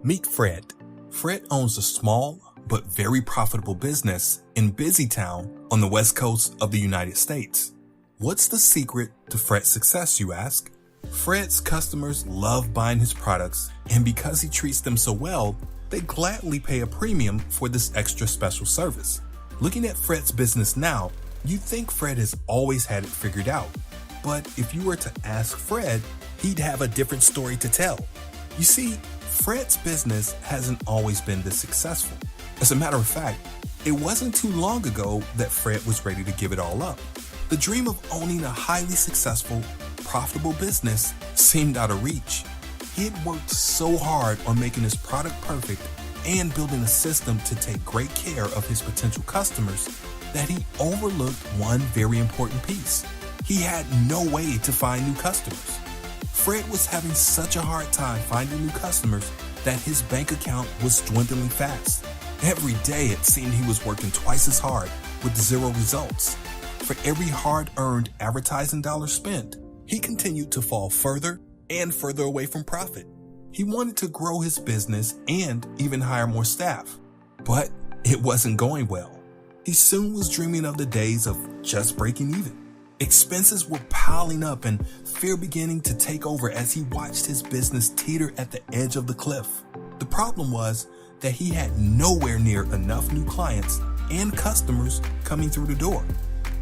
Meet Fred. Fred owns a small but very profitable business in Busytown on the west coast of the United States. What's the secret to Fred's success, you ask? Fred's customers love buying his products, and because he treats them so well, they gladly pay a premium for this extra special service. Looking at Fred's business now, you'd think Fred has always had it figured out. But if you were to ask Fred, he'd have a different story to tell. You see, Fred's business hasn't always been this successful. As a matter of fact, it wasn't too long ago that Fred was ready to give it all up. The dream of owning a highly successful, profitable business seemed out of reach. He had worked so hard on making his product perfect and building a system to take great care of his potential customers that he overlooked one very important piece. He had no way to find new customers. Fred was having such a hard time finding new customers that his bank account was dwindling fast. Every day it seemed he was working twice as hard with zero results. For every hard-earned advertising dollar spent, he continued to fall further and further away from profit. He wanted to grow his business and even hire more staff, but it wasn't going well. He soon was dreaming of the days of just breaking even. Expenses were piling up and fear beginning to take over as he watched his business teeter at the edge of the cliff. The problem was that he had nowhere near enough new clients and customers coming through the door,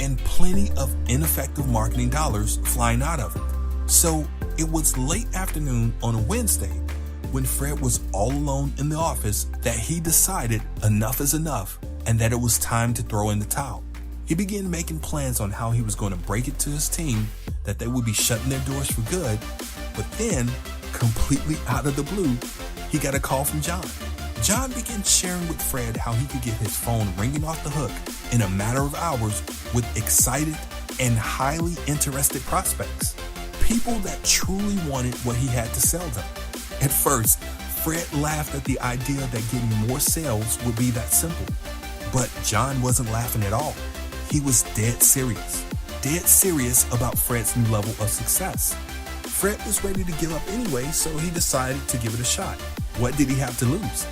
and plenty of ineffective marketing dollars flying out of it. So it was late afternoon on a Wednesday when Fred was all alone in the office that he decided enough is enough and that it was time to throw in the towel. He began making plans on how he was going to break it to his team that they would be shutting their doors for good. But then, completely out of the blue, he got a call from John. John began sharing with Fred how he could get his phone ringing off the hook in a matter of hours with excited and highly interested prospects. People that truly wanted what he had to sell them. At first, Fred laughed at the idea that getting more sales would be that simple. But John wasn't laughing at all. He was dead serious about Fred's new level of success. Fred was ready to give up anyway, so he decided to give it a shot. What did he have to lose?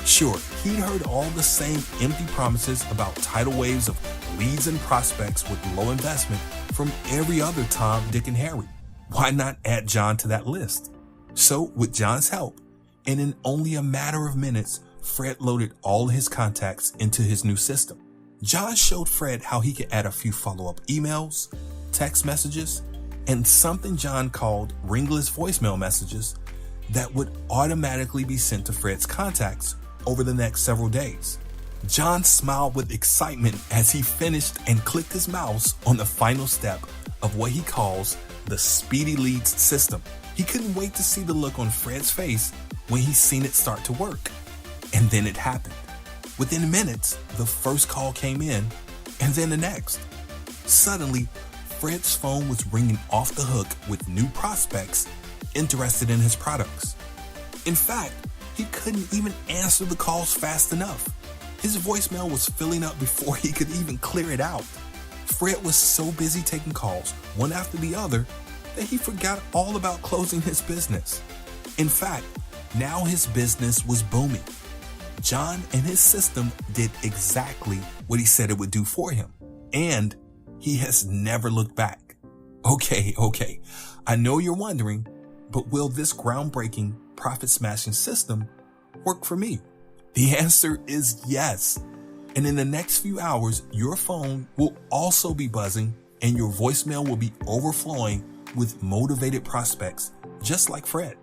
Sure, he'd heard all the same empty promises about tidal waves of leads and prospects with low investment from every other Tom, Dick, and Harry. Why not add John to that list? So, with John's help, and in only a matter of minutes, Fred loaded all his contacts into his new system. John showed Fred how he could add a few follow-up emails, text messages, and something John called ringless voicemail messages that would automatically be sent to Fred's contacts over the next several days. John smiled with excitement as he finished and clicked his mouse on the final step of what he calls the Speedy Leads system. He couldn't wait to see the look on Fred's face when he seen it start to work. And then it happened. Within minutes, the first call came in, and then the next. Suddenly, Fred's phone was ringing off the hook with new prospects interested in his products. In fact, he couldn't even answer the calls fast enough. His voicemail was filling up before he could even clear it out. Fred was so busy taking calls, one after the other, that he forgot all about closing his business. In fact, now his business was booming. John and his system did exactly what he said it would do for him, and he has never looked back. Okay, I know you're wondering, but will this groundbreaking, profit-smashing system work for me? The answer is yes. And in the next few hours, your phone will also be buzzing and your voicemail will be overflowing with motivated prospects, just like Fred.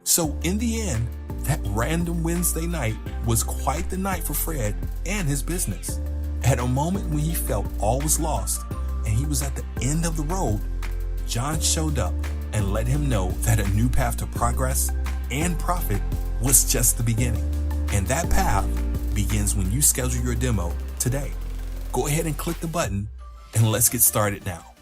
So in the end, that random Wednesday night was quite the night for Fred and his business. At a moment when he felt all was lost and he was at the end of the road, John showed up and let him know that a new path to progress and profit was just the beginning. And that path begins when you schedule your demo today. Go ahead and click the button and let's get started now.